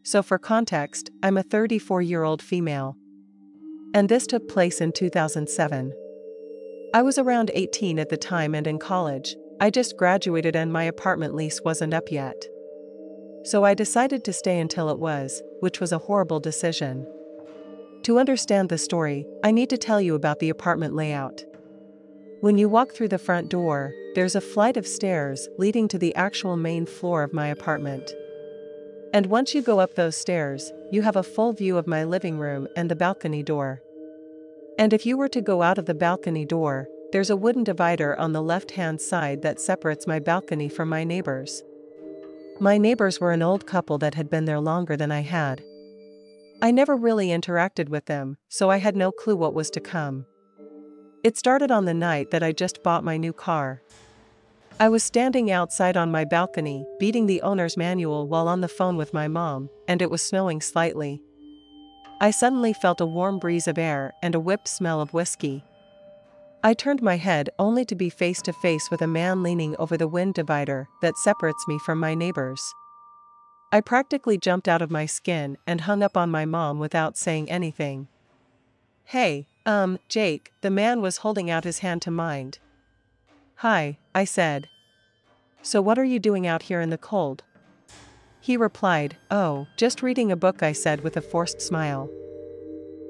So for context, I'm a 34-year-old female. And this took place in 2007. I was around 18 at the time and in college. I just graduated and my apartment lease wasn't up yet. So I decided to stay until it was, which was a horrible decision. To understand the story, I need to tell you about the apartment layout. When you walk through the front door, there's a flight of stairs leading to the actual main floor of my apartment. And once you go up those stairs, you have a full view of my living room and the balcony door. And if you were to go out of the balcony door, there's a wooden divider on the left-hand side that separates my balcony from my neighbors. My neighbors were an old couple that had been there longer than I had. I never really interacted with them, so I had no clue what was to come. It started on the night that I just bought my new car. I was standing outside on my balcony, beating the owner's manual while on the phone with my mom, and it was snowing slightly. I suddenly felt a warm breeze of air and a whipped smell of whiskey. I turned my head only to be face to face with a man leaning over the wind divider that separates me from my neighbors. I practically jumped out of my skin and hung up on my mom without saying anything. "Hey, Jake," the man was holding out his hand to mine. "Hi," I said. "So what are you doing out here in the cold?" He replied, "Oh, just reading a book," I said with a forced smile.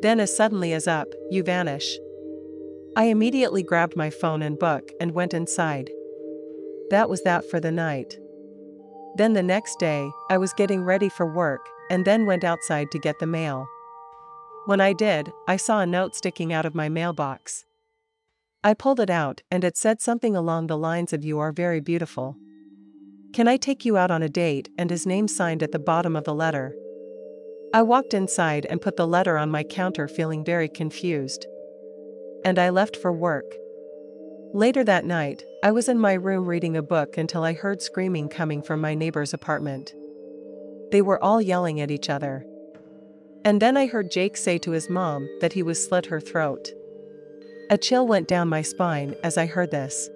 Then as suddenly as up, you vanish. I immediately grabbed my phone and book and went inside. That was that for the night. Then the next day, I was getting ready for work, and then went outside to get the mail. When I did, I saw a note sticking out of my mailbox. I pulled it out, and it said something along the lines of "You are very beautiful. Can I take you out on a date?" and his name signed at the bottom of the letter. I walked inside and put the letter on my counter feeling very confused. And I left for work. Later that night, I was in my room reading a book until I heard screaming coming from my neighbor's apartment. They were all yelling at each other. And then I heard Jake say to his mom that he was slit her throat. A chill went down my spine as I heard this.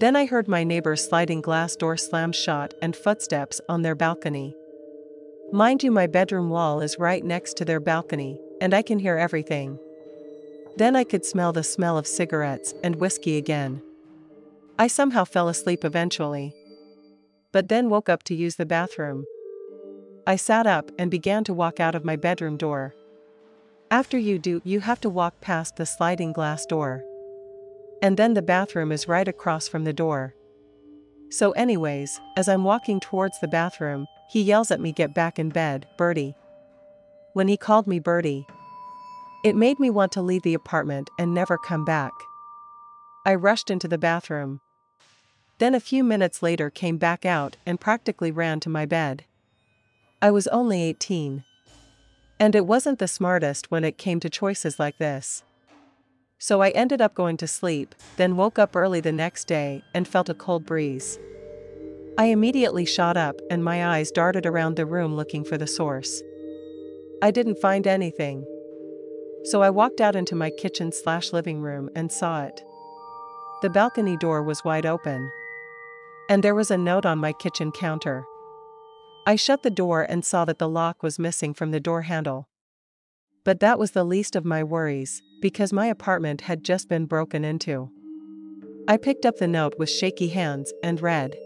Then I heard my neighbor's sliding glass door slam shut and footsteps on their balcony. Mind you, my bedroom wall is right next to their balcony, and I can hear everything. Then I could smell the smell of cigarettes and whiskey again. I somehow fell asleep eventually. But then woke up to use the bathroom. I sat up and began to walk out of my bedroom door. After you do, you have to walk past the sliding glass door. And then the bathroom is right across from the door. So anyways, as I'm walking towards the bathroom, he yells at me, "Get back in bed, Bertie." When he called me Bertie, it made me want to leave the apartment and never come back. I rushed into the bathroom. Then a few minutes later came back out and practically ran to my bed. I was only 18. And it wasn't the smartest when it came to choices like this. So I ended up going to sleep, then woke up early the next day and felt a cold breeze. I immediately shot up and my eyes darted around the room looking for the source. I didn't find anything. So I walked out into my kitchen/living room and saw it. The balcony door was wide open. And there was a note on my kitchen counter. I shut the door and saw that the lock was missing from the door handle. But that was the least of my worries, because my apartment had just been broken into. I picked up the note with shaky hands and read.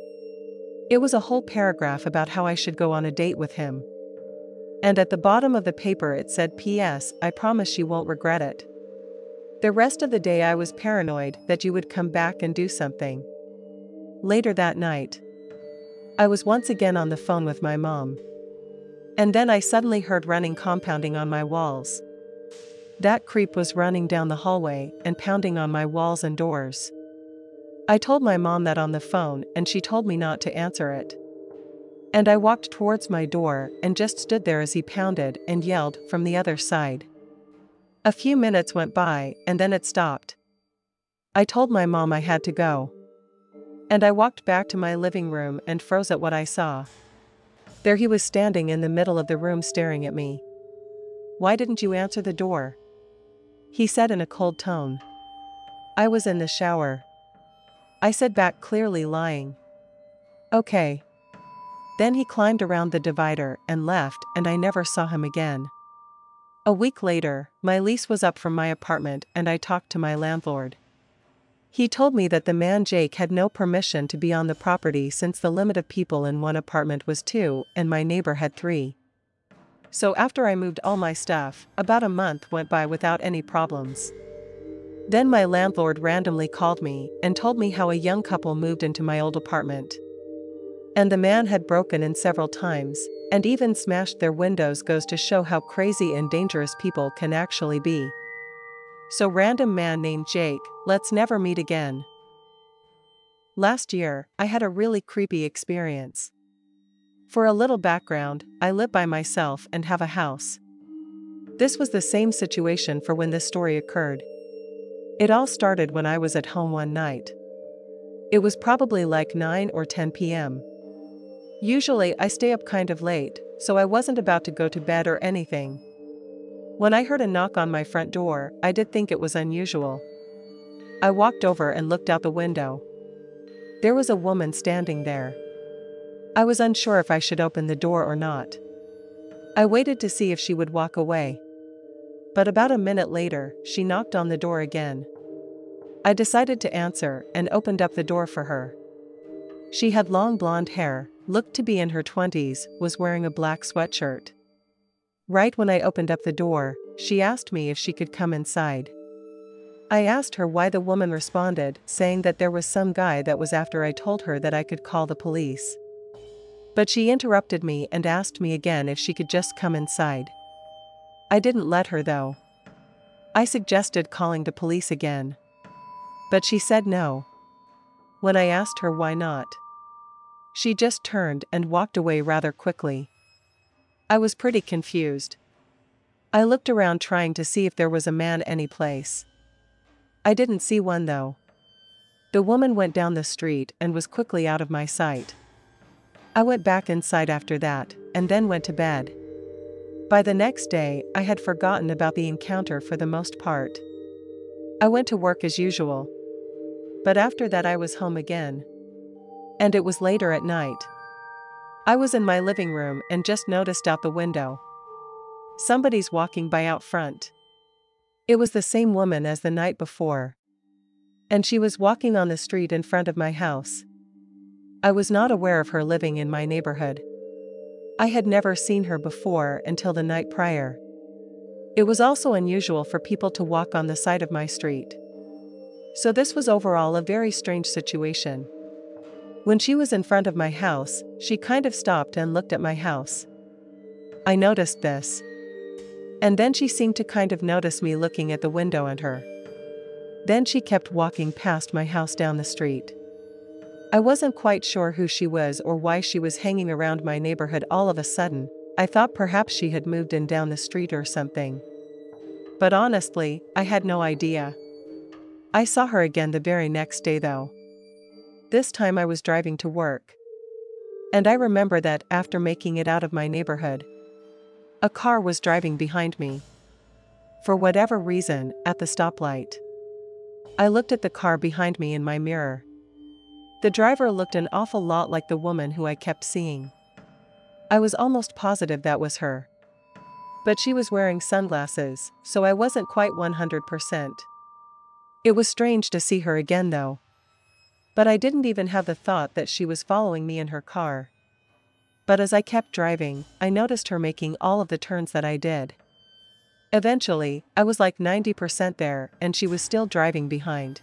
It was a whole paragraph about how I should go on a date with him. And at the bottom of the paper it said, "P.S. I promise you won't regret it." The rest of the day I was paranoid that you would come back and do something. Later that night, I was once again on the phone with my mom. And then I suddenly heard running compounding on my walls. That creep was running down the hallway and pounding on my walls and doors. I told my mom that on the phone and she told me not to answer it. And I walked towards my door and just stood there as he pounded and yelled from the other side. A few minutes went by and then it stopped. I told my mom I had to go. And I walked back to my living room and froze at what I saw. There he was standing in the middle of the room staring at me. "Why didn't you answer the door?" he said in a cold tone. "I was in the shower," I said back, clearly lying. "Okay. Then he climbed around the divider and left, and I never saw him again. A week later, my lease was up from my apartment and I talked to my landlord. He told me that the man Jake had no permission to be on the property since the limit of people in one apartment was 2 and my neighbor had 3. So after I moved all my stuff, about a month went by without any problems. Then my landlord randomly called me and told me how a young couple moved into my old apartment. And the man had broken in several times, and even smashed their windows. Goes to show how crazy and dangerous people can actually be. So random man named Jake, let's never meet again. Last year, I had a really creepy experience. For a little background, I live by myself and have a house. This was the same situation for when this story occurred. It all started when I was at home one night. It was probably like 9 or 10 p.m. Usually I stay up kind of late, so I wasn't about to go to bed or anything. When I heard a knock on my front door, I did think it was unusual. I walked over and looked out the window. There was a woman standing there. I was unsure if I should open the door or not. I waited to see if she would walk away. But about a minute later, she knocked on the door again. I decided to answer and opened up the door for her. She had long blonde hair, looked to be in her 20s, was wearing a black sweatshirt. Right when I opened up the door, she asked me if she could come inside. I asked her why. The woman responded, saying that there was some guy that was after. I told her that I could call the police. But she interrupted me and asked me again if she could just come inside. I didn't let her though. I suggested calling the police again. But she said no. When I asked her why not, she just turned and walked away rather quickly. I was pretty confused. I looked around trying to see if there was a man anyplace. I didn't see one though. The woman went down the street and was quickly out of my sight. I went back inside after that, and then went to bed. By the next day, I had forgotten about the encounter for the most part. I went to work as usual. But after that I was home again. And it was later at night. I was in my living room and just noticed out the window. Somebody's walking by out front. It was the same woman as the night before. And she was walking on the street in front of my house. I was not aware of her living in my neighborhood. I had never seen her before until the night prior. It was also unusual for people to walk on the side of my street. So this was overall a very strange situation. When she was in front of my house, she kind of stopped and looked at my house. I noticed this. And then she seemed to kind of notice me looking at the window and her. Then she kept walking past my house down the street. I wasn't quite sure who she was or why she was hanging around my neighborhood all of a sudden. I thought perhaps she had moved in down the street or something. But honestly, I had no idea. I saw her again the very next day though. This time I was driving to work. And I remember that after making it out of my neighborhood, a car was driving behind me. For whatever reason, at the stoplight. I looked at the car behind me in my mirror. The driver looked an awful lot like the woman who I kept seeing. I was almost positive that was her. But she was wearing sunglasses, so I wasn't quite 100%. It was strange to see her again though. But I didn't even have the thought that she was following me in her car. But as I kept driving, I noticed her making all of the turns that I did. Eventually, I was like 90% there, and she was still driving behind.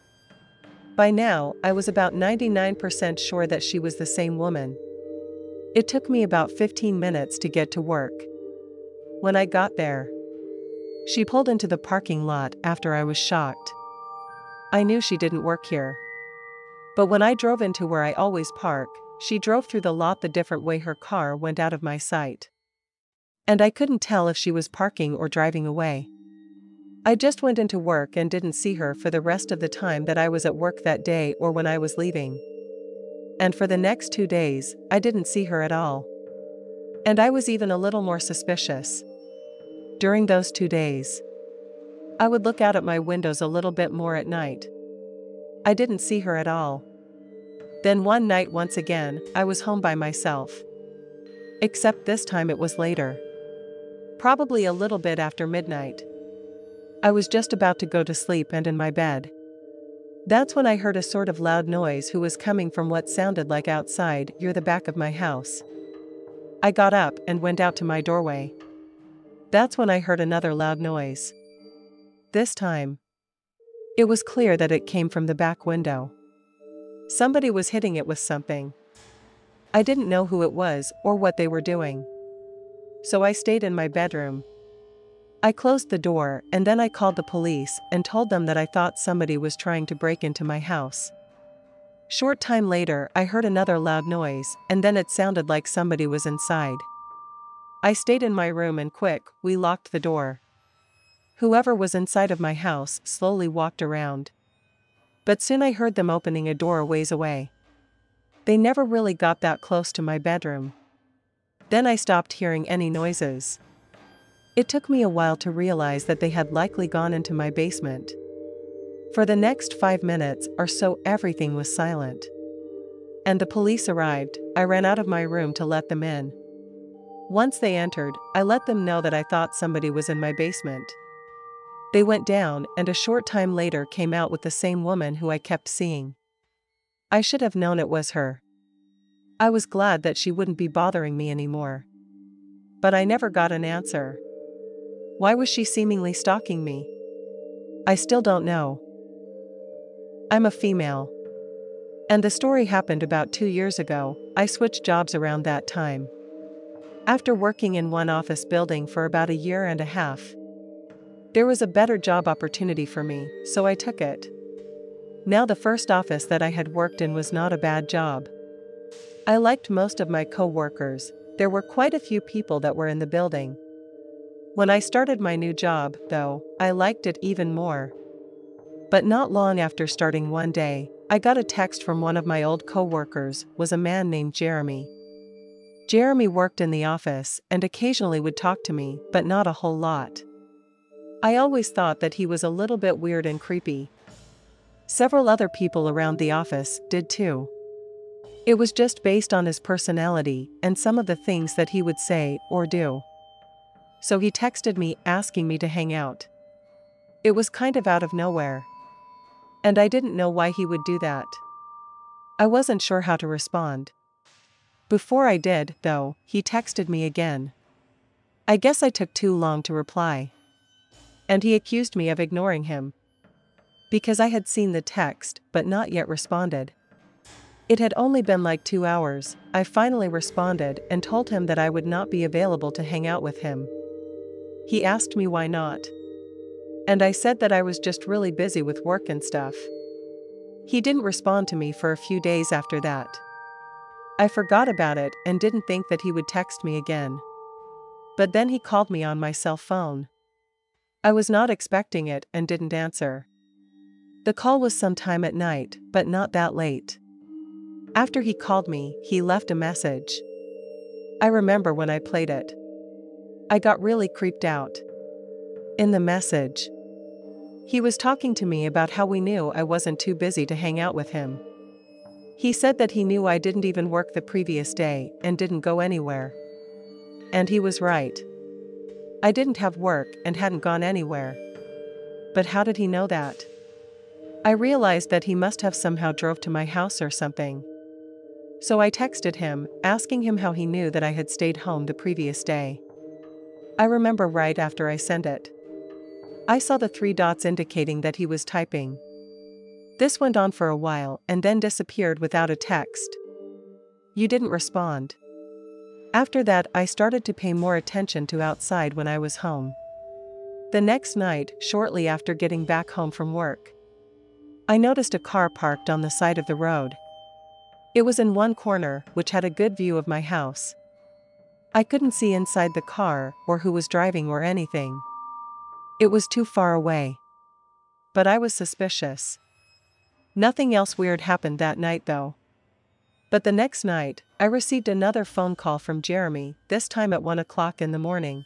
By now, I was about 99% sure that she was the same woman. It took me about 15 minutes to get to work. When I got there, she pulled into the parking lot after I was shocked. I knew she didn't work here. But when I drove into where I always park, she drove through the lot the different way. Her car went out of my sight. And I couldn't tell if she was parking or driving away. I just went into work and didn't see her for the rest of the time that I was at work that day or when I was leaving. And for the next 2 days, I didn't see her at all. And I was even a little more suspicious. During those 2 days, I would look out at my windows a little bit more at night. I didn't see her at all. Then one night once again, I was home by myself. Except this time it was later. Probably a little bit after midnight. I was just about to go to sleep and in my bed. That's when I heard a sort of loud noise who was coming from what sounded like outside near the back of my house. I got up and went out to my doorway. That's when I heard another loud noise. This time, it was clear that it came from the back window. Somebody was hitting it with something. I didn't know who it was or what they were doing. So I stayed in my bedroom. I closed the door and then I called the police and told them that I thought somebody was trying to break into my house. Short time later, I heard another loud noise and then it sounded like somebody was inside. I stayed in my room and we locked the door. Whoever was inside of my house slowly walked around. But soon I heard them opening a door a ways away. They never really got that close to my bedroom. Then I stopped hearing any noises. It took me a while to realize that they had likely gone into my basement. For the next 5 minutes or so everything was silent. And the police arrived. I ran out of my room to let them in. Once they entered, I let them know that I thought somebody was in my basement. They went down and a short time later came out with the same woman who I kept seeing. I should have known it was her. I was glad that she wouldn't be bothering me anymore. But I never got an answer. Why was she seemingly stalking me? I still don't know. I'm a female. And the story happened about 2 years ago. I switched jobs around that time. After working in one office building for about a year and a half, there was a better job opportunity for me, so I took it. Now the first office that I had worked in was not a bad job. I liked most of my co-workers. There were quite a few people that were in the building. When I started my new job, though, I liked it even more. But not long after starting one day, I got a text from one of my old co-workers, was a man named Jeremy. Jeremy worked in the office and occasionally would talk to me, but not a whole lot. I always thought that he was a little bit weird and creepy. Several other people around the office did too. It was just based on his personality and some of the things that he would say or do. So he texted me asking me to hang out. It was kind of out of nowhere. And I didn't know why he would do that. I wasn't sure how to respond. Before I did, though, he texted me again. I guess I took too long to reply. And he accused me of ignoring him. Because I had seen the text, but not yet responded. It had only been like 2 hours. I finally responded and told him that I would not be available to hang out with him. He asked me why not. And I said that I was just really busy with work and stuff. He didn't respond to me for a few days after that. I forgot about it and didn't think that he would text me again. But then he called me on my cell phone. I was not expecting it and didn't answer. The call was sometime at night, but not that late. After he called me, he left a message. I remember when I played it. I got really creeped out. In the message, he was talking to me about how we knew I wasn't too busy to hang out with him. He said that he knew I didn't even work the previous day and didn't go anywhere. And he was right. I didn't have work and hadn't gone anywhere. But how did he know that? I realized that he must have somehow drove to my house or something. So I texted him, asking him how he knew that I had stayed home the previous day. I remember right after I sent it, I saw the 3 dots indicating that he was typing. This went on for a while and then disappeared without a text. You didn't respond. After that, I started to pay more attention to outside when I was home. The next night, shortly after getting back home from work, I noticed a car parked on the side of the road. It was in one corner, which had a good view of my house. I couldn't see inside the car or who was driving or anything. It was too far away. But I was suspicious. Nothing else weird happened that night though. But the next night, I received another phone call from Jeremy, this time at 1 o'clock in the morning.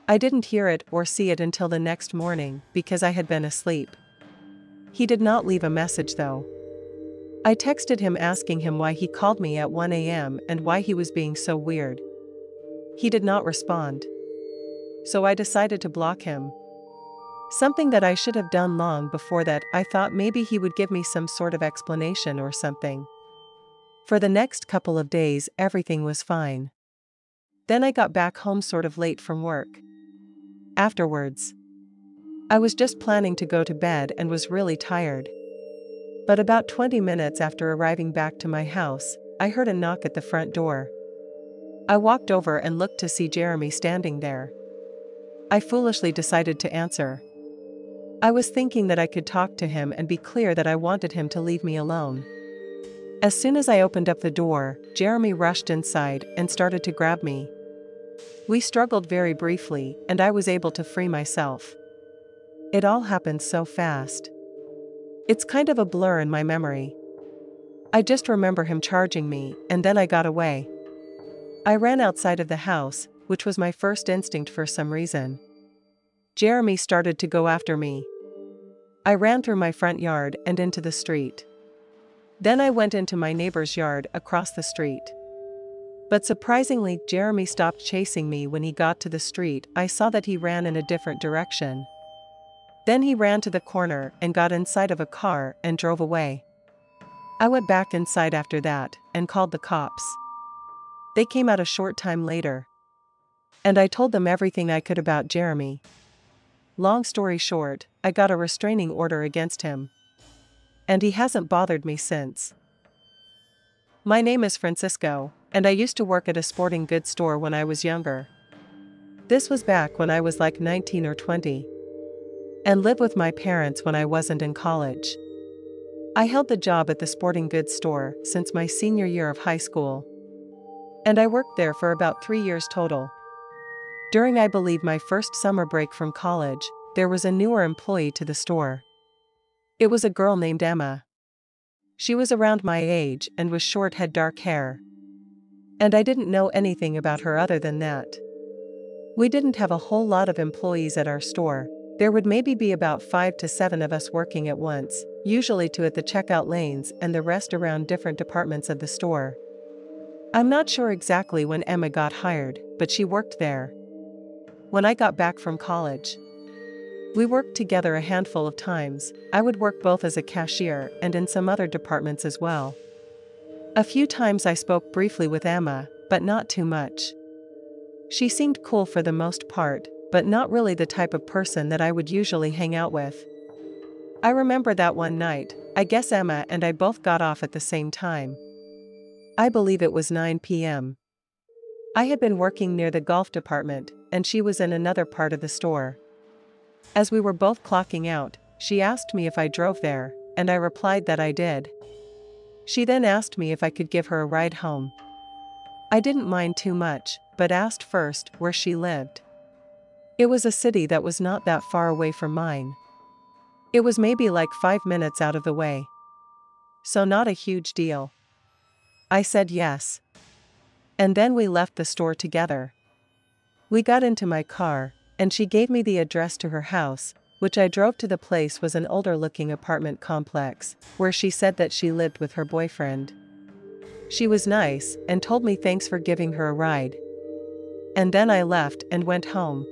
I didn't hear it or see it until the next morning because I had been asleep. He did not leave a message though. I texted him asking him why he called me at 1 a.m. and why he was being so weird. He did not respond. So I decided to block him. Something that I should have done long before that. I thought maybe he would give me some sort of explanation or something. For the next couple of days, everything was fine. Then I got back home sort of late from work. Afterwards, I was just planning to go to bed and was really tired. But about 20 minutes after arriving back to my house, I heard a knock at the front door. I walked over and looked to see Jeremy standing there. I foolishly decided to answer. I was thinking that I could talk to him and be clear that I wanted him to leave me alone. As soon as I opened up the door, Jeremy rushed inside and started to grab me. We struggled very briefly, and I was able to free myself. It all happened so fast. It's kind of a blur in my memory. I just remember him charging me, and then I got away. I ran outside of the house, which was my first instinct for some reason. Jeremy started to go after me. I ran through my front yard and into the street. Then I went into my neighbor's yard across the street. But surprisingly, Jeremy stopped chasing me when he got to the street. I saw that he ran in a different direction. Then he ran to the corner and got inside of a car and drove away. I went back inside after that and called the cops. They came out a short time later. And I told them everything I could about Jeremy. Long story short, I got a restraining order against him. And he hasn't bothered me since. My name is Francisco, and I used to work at a sporting goods store when I was younger. This was back when I was like 19 or 20. And lived with my parents when I wasn't in college. I held the job at the sporting goods store since my senior year of high school. And I worked there for about 3 years total. During, I believe, my first summer break from college, there was a newer employee to the store. It was a girl named Emma. She was around my age and was short, had dark hair. And I didn't know anything about her other than that. We didn't have a whole lot of employees at our store. There would maybe be about 5 to 7 of us working at once, usually 2 at the checkout lanes and the rest around different departments of the store. I'm not sure exactly when Emma got hired, but she worked there. When I got back from college, we worked together a handful of times. I would work both as a cashier and in some other departments as well. A few times I spoke briefly with Emma, but not too much. She seemed cool for the most part, but not really the type of person that I would usually hang out with. I remember that one night, I guess Emma and I both got off at the same time. I believe it was 9 p.m. I had been working near the golf department, and she was in another part of the store. As we were both clocking out, she asked me if I drove there, and I replied that I did. She then asked me if I could give her a ride home. I didn't mind too much, but asked first where she lived. It was a city that was not that far away from mine. It was maybe like 5 minutes out of the way. So not a huge deal. I said yes. And then we left the store together. We got into my car, and she gave me the address to her house, which I drove to. The place was an older-looking apartment complex, where she said that she lived with her boyfriend. She was nice, and told me thanks for giving her a ride. And then I left and went home.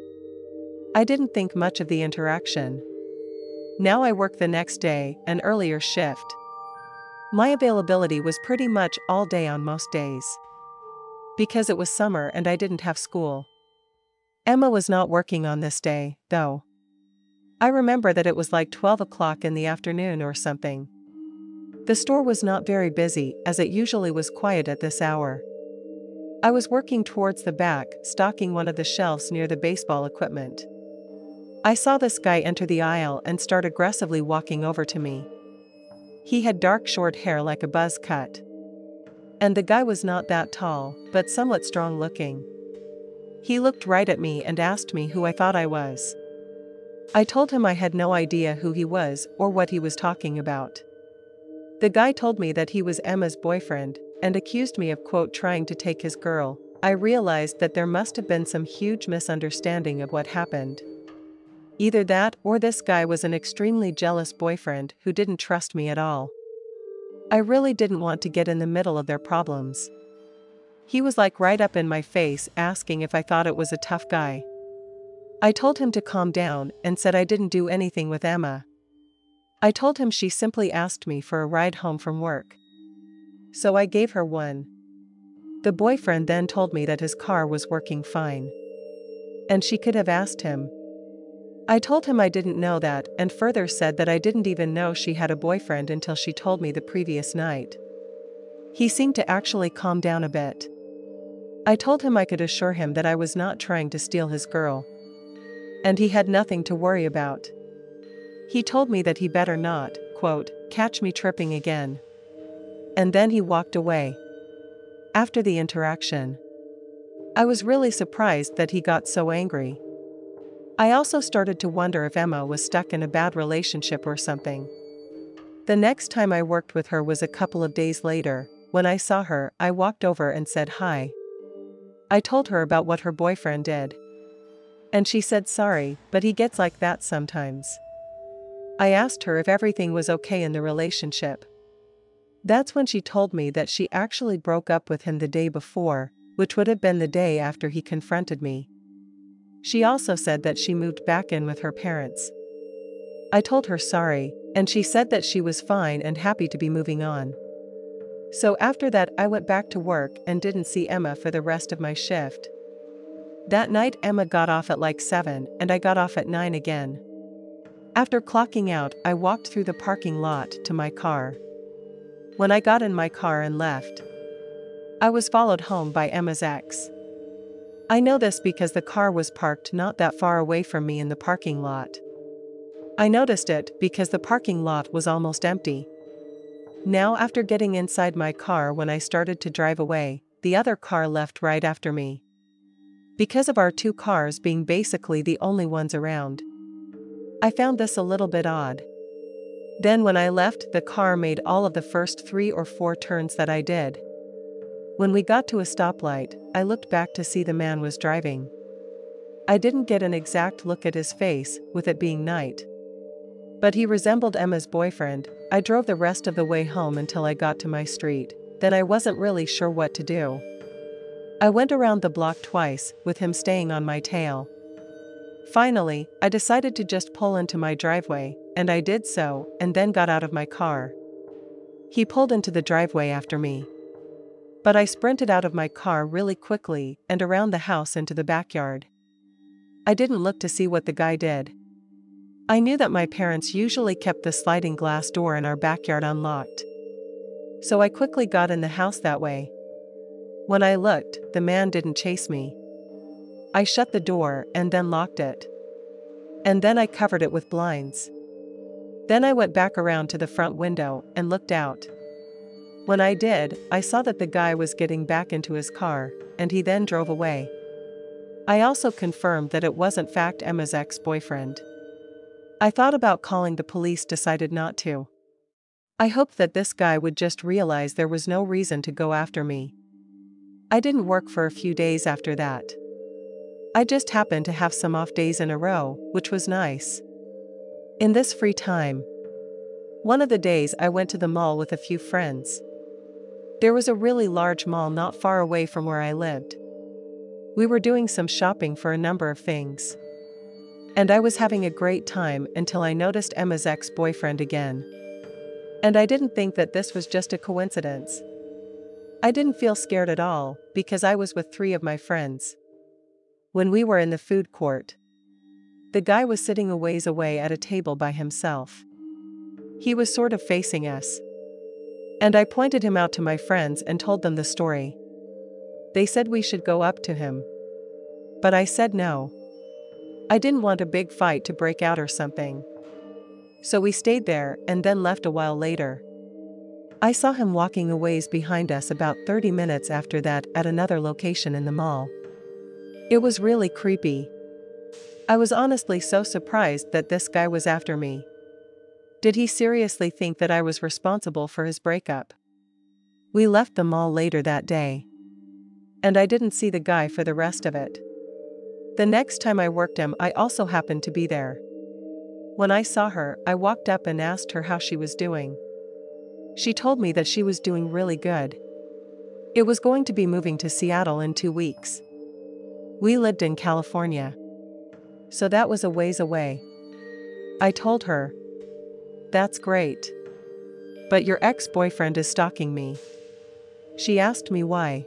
I didn't think much of the interaction. Now I work the next day, an earlier shift. My availability was pretty much all day on most days. Because it was summer and I didn't have school. Emma was not working on this day, though. I remember that it was like 12 o'clock in the afternoon or something. The store was not very busy, as it usually was quiet at this hour. I was working towards the back, stocking one of the shelves near the baseball equipment. I saw this guy enter the aisle and start aggressively walking over to me. He had dark short hair like a buzz cut. And the guy was not that tall, but somewhat strong looking. He looked right at me and asked me who I thought I was. I told him I had no idea who he was or what he was talking about. The guy told me that he was Emma's boyfriend, and accused me of, quote, trying to take his girl. I realized that there must have been some huge misunderstanding of what happened. Either that or this guy was an extremely jealous boyfriend who didn't trust me at all. I really didn't want to get in the middle of their problems. He was like right up in my face, asking if I thought it was a tough guy. I told him to calm down and said I didn't do anything with Emma. I told him she simply asked me for a ride home from work. So I gave her one. The boyfriend then told me that his car was working fine. And she could have asked him. I told him I didn't know that and further said that I didn't even know she had a boyfriend until she told me the previous night. He seemed to actually calm down a bit. I told him I could assure him that I was not trying to steal his girl. And he had nothing to worry about. He told me that he better not, quote, catch me tripping again. And then he walked away. After the interaction, I was really surprised that he got so angry. I also started to wonder if Emma was stuck in a bad relationship or something. The next time I worked with her was a couple of days later. When I saw her, I walked over and said hi. I told her about what her boyfriend did. And she said sorry, but he gets like that sometimes. I asked her if everything was okay in the relationship. That's when she told me that she actually broke up with him the day before, which would have been the day after he confronted me. She also said that she moved back in with her parents. I told her sorry, and she said that she was fine and happy to be moving on. So after that I went back to work and didn't see Emma for the rest of my shift. That night Emma got off at like 7 and I got off at 9 again. After clocking out, I walked through the parking lot to my car. When I got in my car and left, I was followed home by Emma's ex. I know this because the car was parked not that far away from me in the parking lot. I noticed it because the parking lot was almost empty. Now after getting inside my car when I started to drive away, the other car left right after me. Because of our two cars being basically the only ones around, I found this a little bit odd. Then when I left, the car made all of the first 3 or 4 turns that I did. When we got to a stoplight, I looked back to see the man was driving. I didn't get an exact look at his face, with it being night. But he resembled Emma's boyfriend. I drove the rest of the way home until I got to my street. Then I wasn't really sure what to do. I went around the block twice, with him staying on my tail. Finally, I decided to just pull into my driveway, and I did so, and then got out of my car. He pulled into the driveway after me. But I sprinted out of my car really quickly and around the house into the backyard. I didn't look to see what the guy did. I knew that my parents usually kept the sliding glass door in our backyard unlocked. So I quickly got in the house that way. When I looked, the man didn't chase me. I shut the door and then locked it. And then I covered it with blinds. Then I went back around to the front window and looked out. When I did, I saw that the guy was getting back into his car, and he then drove away. I also confirmed that it wasn't in fact Emma's ex-boyfriend. I thought about calling the police, decided not to. I hoped that this guy would just realize there was no reason to go after me. I didn't work for a few days after that. I just happened to have some off days in a row, which was nice. In this free time, one of the days I went to the mall with a few friends. There was a really large mall not far away from where I lived. We were doing some shopping for a number of things. And I was having a great time until I noticed Emma's ex-boyfriend again. And I didn't think that this was just a coincidence. I didn't feel scared at all, because I was with 3 of my friends. When we were in the food court, the guy was sitting a ways away at a table by himself. He was sort of facing us. And I pointed him out to my friends and told them the story. They said we should go up to him. But I said no. I didn't want a big fight to break out or something. So we stayed there and then left a while later. I saw him walking a ways behind us about 30 minutes after that at another location in the mall. It was really creepy. I was honestly so surprised that this guy was after me. Did he seriously think that I was responsible for his breakup? We left the mall later that day. And I didn't see the guy for the rest of it. The next time I worked him, I also happened to be there. When I saw her, I walked up and asked her how she was doing. She told me that she was doing really good. It was going to be moving to Seattle in 2 weeks. We lived in California, so that was a ways away. I told her, "That's great. But your ex-boyfriend is stalking me." She asked me why.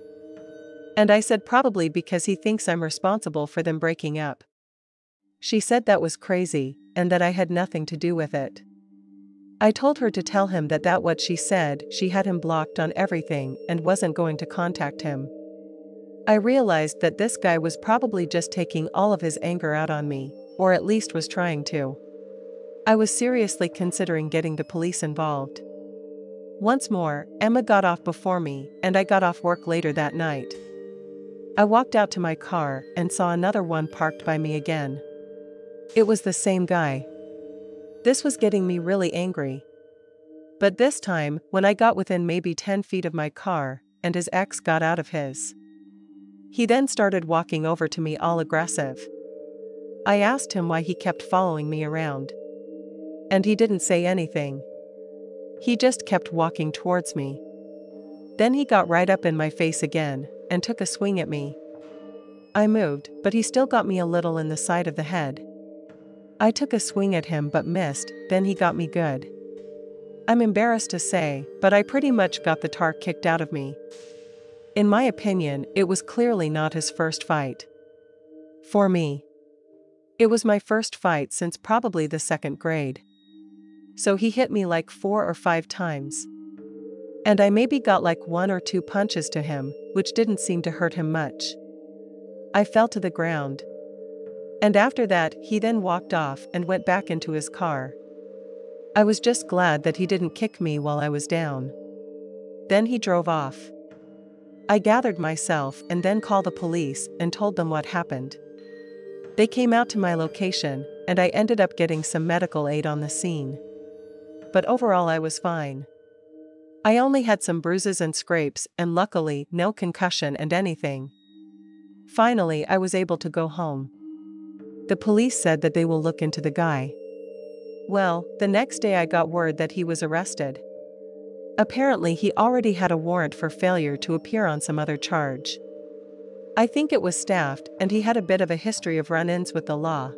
And I said probably because he thinks I'm responsible for them breaking up. She said that was crazy, and that I had nothing to do with it. I told her to tell him that what she said, she had him blocked on everything and wasn't going to contact him. I realized that this guy was probably just taking all of his anger out on me, or at least was trying to. I was seriously considering getting the police involved. Once more, Emma got off before me, and I got off work later that night. I walked out to my car and saw another one parked by me again. It was the same guy. This was getting me really angry. But this time, when I got within maybe 10 feet of my car, and his ex got out of his, he then started walking over to me all aggressive. I asked him why he kept following me around. And he didn't say anything. He just kept walking towards me. Then he got right up in my face again, and took a swing at me. I moved, but he still got me a little in the side of the head. I took a swing at him but missed, then he got me good. I'm embarrassed to say, but I pretty much got the tar kicked out of me. In my opinion, it was clearly not his first fight. For me, it was my first fight since probably the 2nd grade. So he hit me like 4 or 5 times. And I maybe got like 1 or 2 punches to him, which didn't seem to hurt him much. I fell to the ground. And after that, he then walked off and went back into his car. I was just glad that he didn't kick me while I was down. Then he drove off. I gathered myself and then called the police and told them what happened. They came out to my location, and I ended up getting some medical aid on the scene. But overall I was fine. I only had some bruises and scrapes, and luckily no concussion and anything. Finally, I was able to go home. The police said that they will look into the guy. Well, the next day I got word that he was arrested. Apparently he already had a warrant for failure to appear on some other charge. I think it was staffed, and he had a bit of a history of run-ins with the law.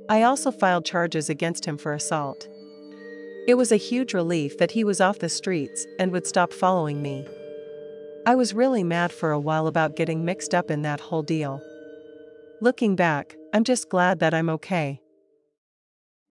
I also filed charges against him for assault. It was a huge relief that he was off the streets and would stop following me. I was really mad for a while about getting mixed up in that whole deal. Looking back, I'm just glad that I'm okay.